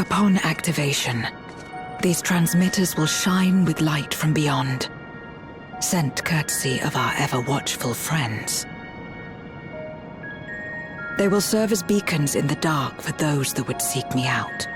Upon activation, these transmitters will shine with light from beyond, sent courtesy of our ever-watchful friends. They will serve as beacons in the dark for those that would seek me out.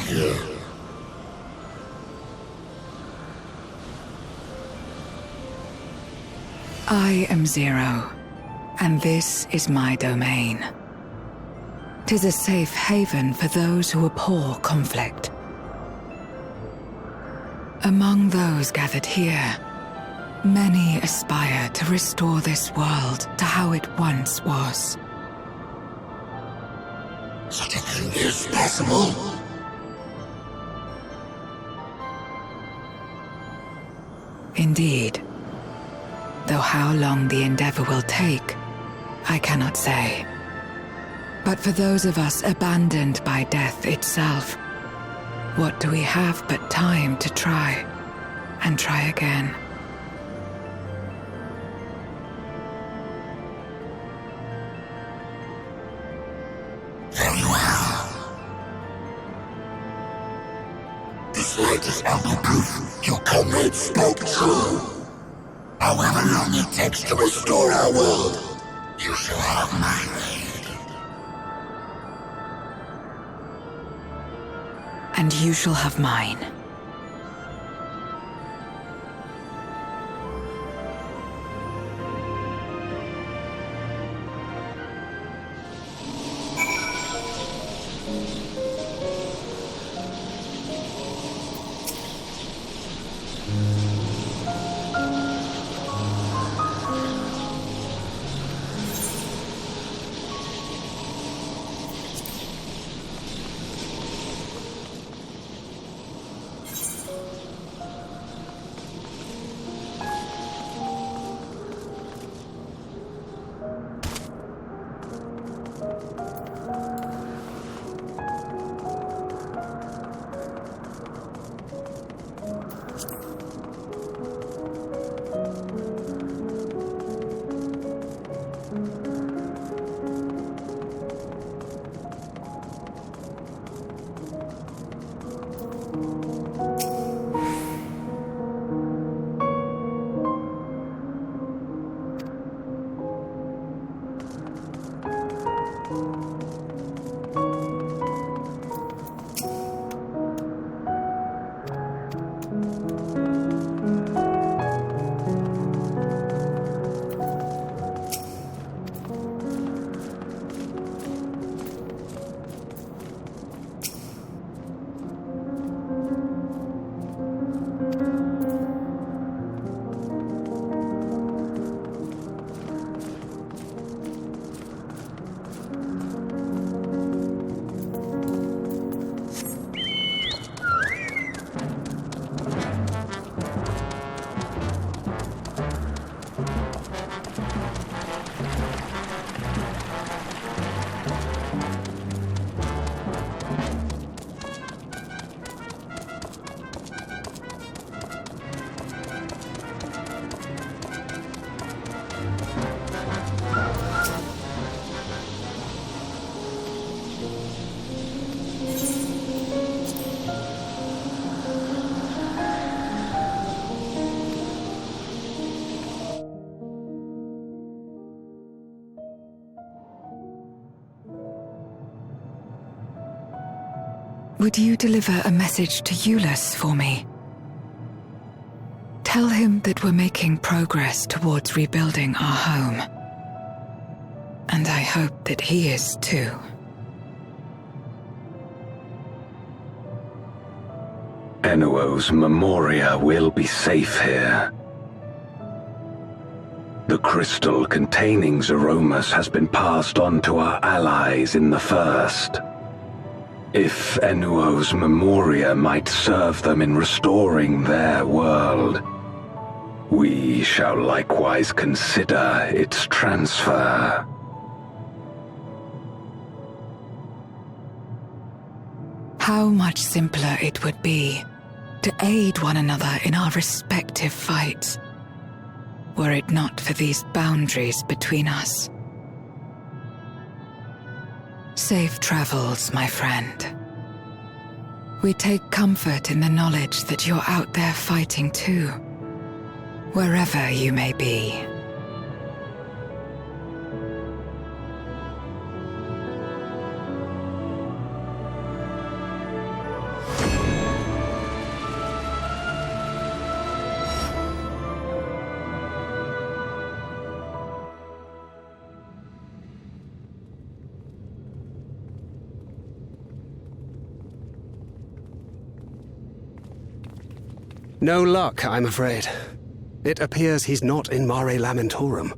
here. I am Zero, and this is my domain. 'Tis a safe haven for those who abhor conflict. Among those gathered here, many aspire to restore this world to how it once was. Such a thing is possible? Indeed. Though how long the endeavor will take, I cannot say. But for those of us abandoned by death itself, what do we have but time to try, and try again? Very well. This latest ample proof your comrades spoke true. However long it takes to restore our world, you shall have my aid. And you shall have mine. Would you deliver a message to Eulus for me? Tell him that we're making progress towards rebuilding our home. And I hope that he is too. Enuo's Memoria will be safe here. The crystal containing Zeromus has been passed on to our allies in the First. If Enuo's Memoria might serve them in restoring their world, we shall likewise consider its transfer. How much simpler it would be to aid one another in our respective fights, were it not for these boundaries between us. Safe travels, my friend. We take comfort in the knowledge that you're out there fighting too, wherever you may be. No luck, I'm afraid. It appears he's not in Mare Lamentorum.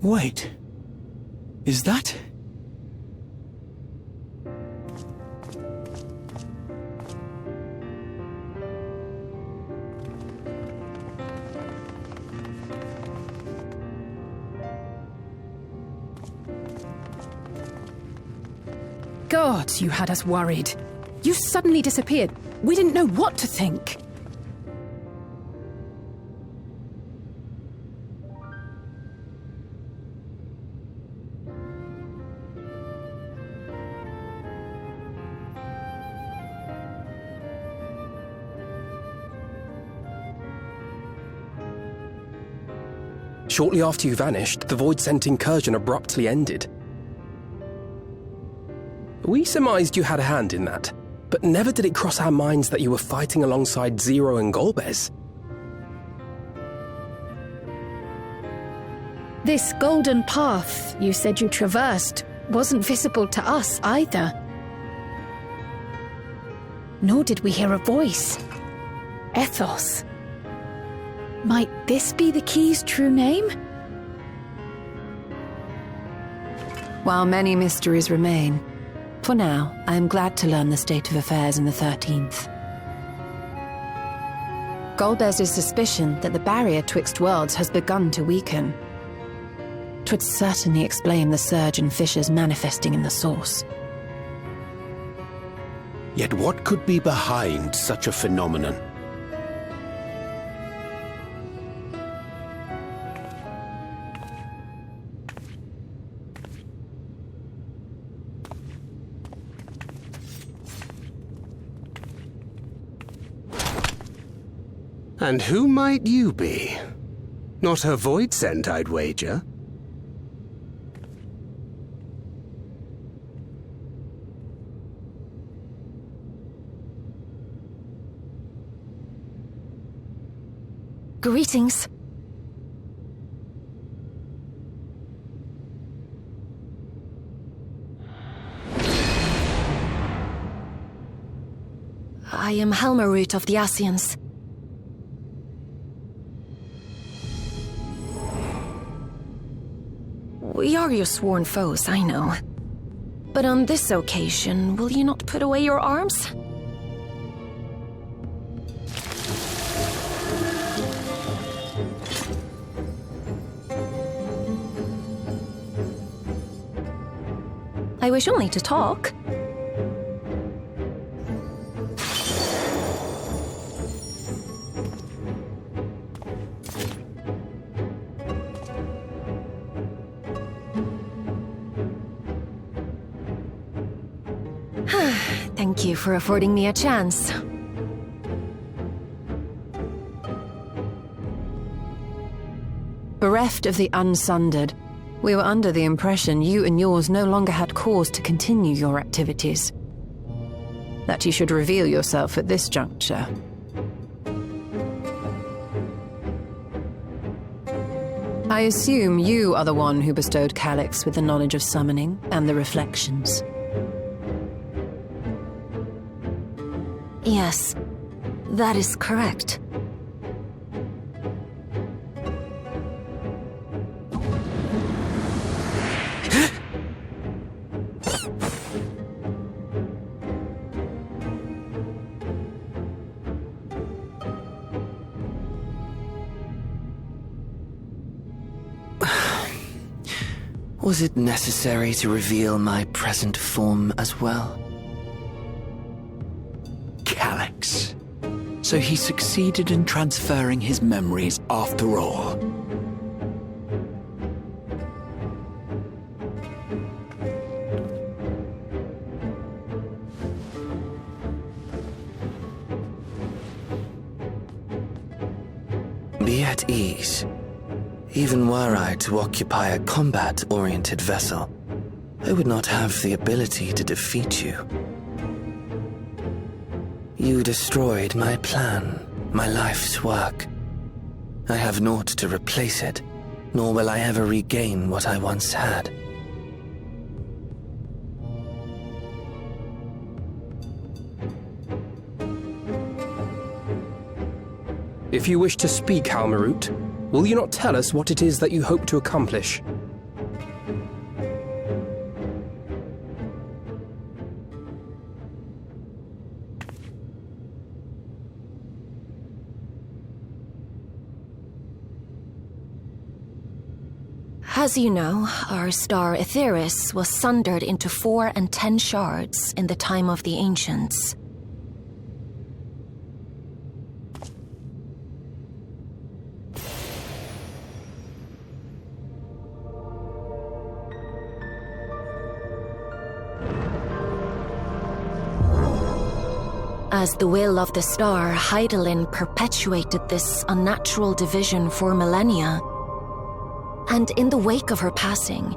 Wait. Is that... God, you had us worried. You suddenly disappeared. We didn't know what to think. Shortly after you vanished, the Void-sent incursion abruptly ended. We surmised you had a hand in that, but never did it cross our minds that you were fighting alongside Zero and Golbez. This golden path you said you traversed wasn't visible to us either. Nor did we hear a voice. Ethos. Might this be the key's true name? While many mysteries remain, for now, I am glad to learn the state of affairs in the 13th. Golbez's suspicion that the barrier twixt worlds has begun to weaken. 'Twould certainly explain the surge in fissures manifesting in the source. Yet what could be behind such a phenomenon? And who might you be? Not a Void-sent, I'd wager. Greetings. I am Helmarut of the Ascians. We are your sworn foes, I know. But on this occasion, will you not put away your arms? I wish only to talk. Thank you for affording me a chance. Bereft of the Unsundered, we were under the impression you and yours no longer had cause to continue your activities. That you should reveal yourself at this juncture. I assume you are the one who bestowed Calyx with the knowledge of summoning and the reflections. Yes, that is correct. Was it necessary to reveal my present form as well? Calyx. So he succeeded in transferring his memories after all. Be at ease. Even were I to occupy a combat-oriented vessel, I would not have the ability to defeat you. You destroyed my plan, my life's work. I have naught to replace it, nor will I ever regain what I once had. If you wish to speak, Halmarut, will you not tell us what it is that you hope to accomplish? As you know, our star Aetheris was sundered into 4 and 10 shards in the time of the Ancients. As the will of the star, Hydaelyn perpetuated this unnatural division for millennia. And in the wake of her passing,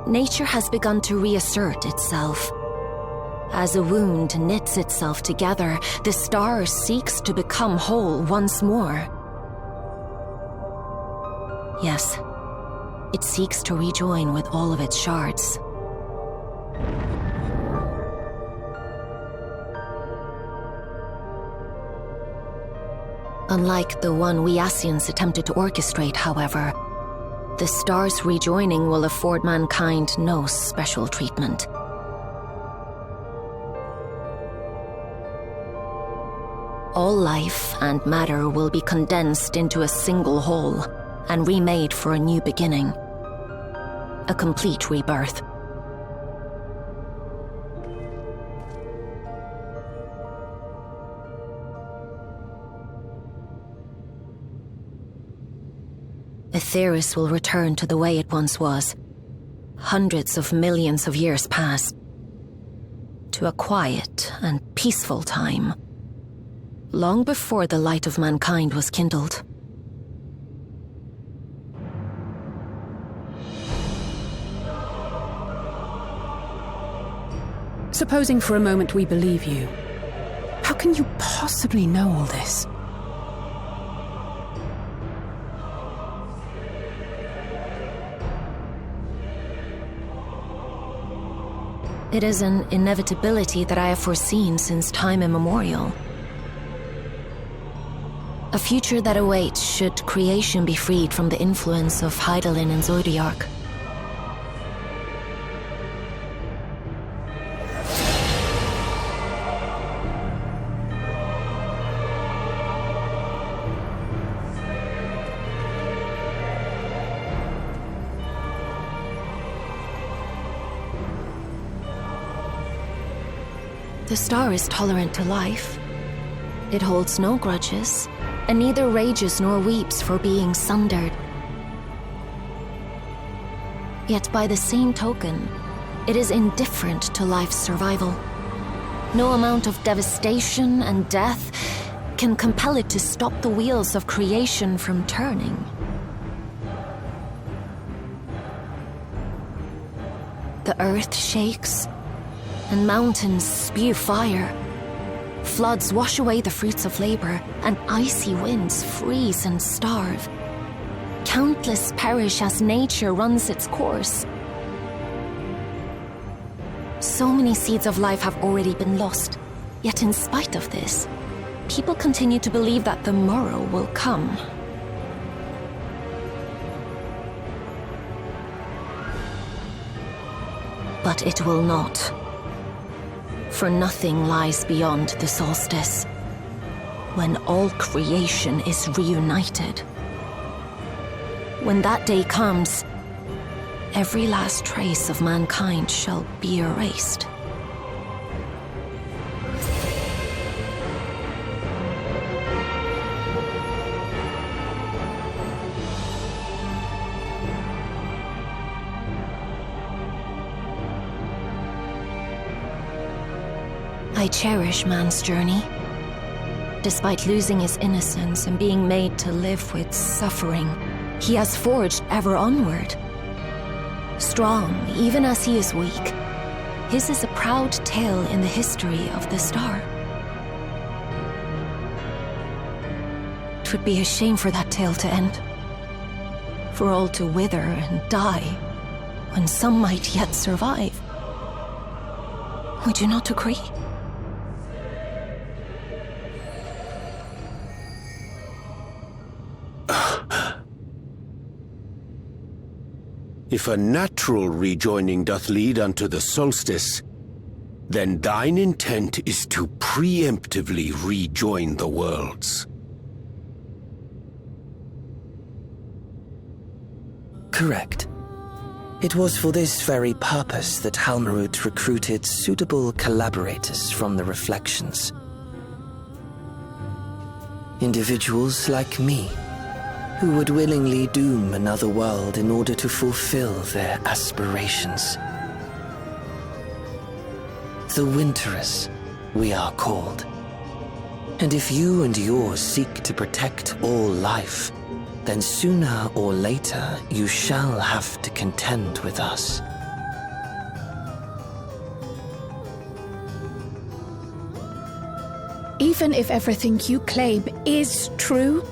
nature has begun to reassert itself. As a wound knits itself together, the star seeks to become whole once more. Yes, it seeks to rejoin with all of its shards. Unlike the one we Ascians attempted to orchestrate, however, the star's rejoining will afford mankind no special treatment. All life and matter will be condensed into a single whole and remade for a new beginning. A complete rebirth. Aetheris will return to the way it once was, hundreds of millions of years past, to a quiet and peaceful time, long before the light of mankind was kindled. Supposing for a moment we believe you, how can you possibly know all this? It is an inevitability that I have foreseen since time immemorial. A future that awaits should creation be freed from the influence of Hydaelyn and Zodiark. The star is tolerant to life. It holds no grudges, and neither rages nor weeps for being sundered. Yet by the same token, it is indifferent to life's survival. No amount of devastation and death can compel it to stop the wheels of creation from turning. The earth shakes, and mountains spew fire. Floods wash away the fruits of labor, and icy winds freeze and starve. Countless perish as nature runs its course. So many seeds of life have already been lost, yet in spite of this, people continue to believe that the morrow will come. But it will not. For nothing lies beyond the solstice, when all creation is reunited. When that day comes, every last trace of mankind shall be erased. I cherish man's journey. Despite losing his innocence and being made to live with suffering, he has forged ever onward. Strong, even as he is weak, his is a proud tale in the history of the star. It would be a shame for that tale to end. For all to wither and die, when some might yet survive. Would you not agree? If a natural rejoining doth lead unto the solstice, then thine intent is to preemptively rejoin the worlds. Correct. It was for this very purpose that Halmarut recruited suitable collaborators from the Reflections. Individuals like me, who would willingly doom another world in order to fulfill their aspirations. The Winterers, we are called. And if you and yours seek to protect all life, then sooner or later you shall have to contend with us. Even if everything you claim is true?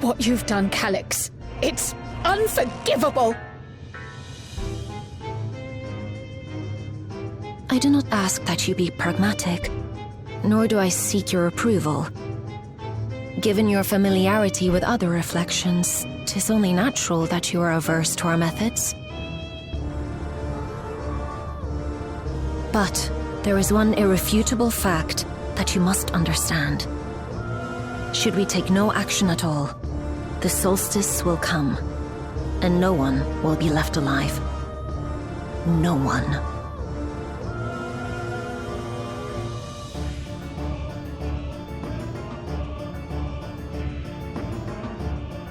What you've done, Calyx, it's unforgivable! I do not ask that you be pragmatic, nor do I seek your approval. Given your familiarity with other reflections, 'tis only natural that you are averse to our methods. But there is one irrefutable fact that you must understand. Should we take no action at all, the solstice will come, and no one will be left alive. No one.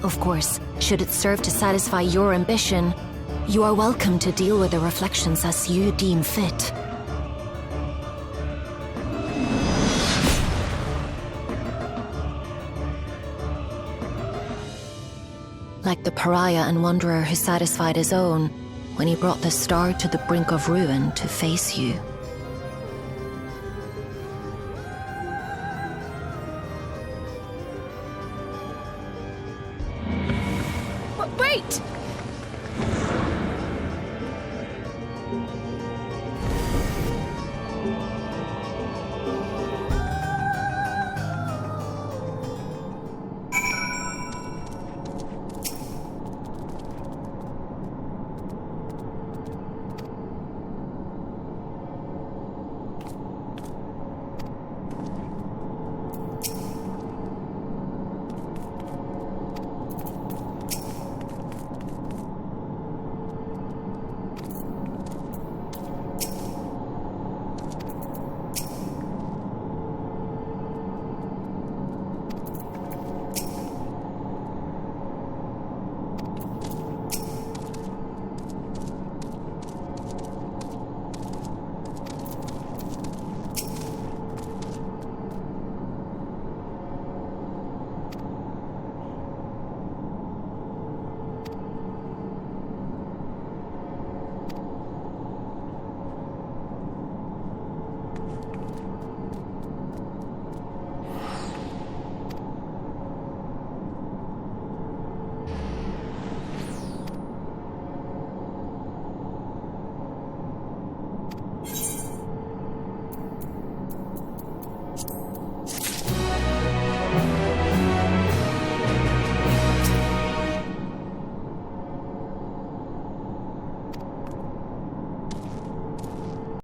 Of course, should it serve to satisfy your ambition, you are welcome to deal with the reflections as you deem fit. Like the pariah and wanderer who satisfied his own when he brought the star to the brink of ruin to face you. Wait!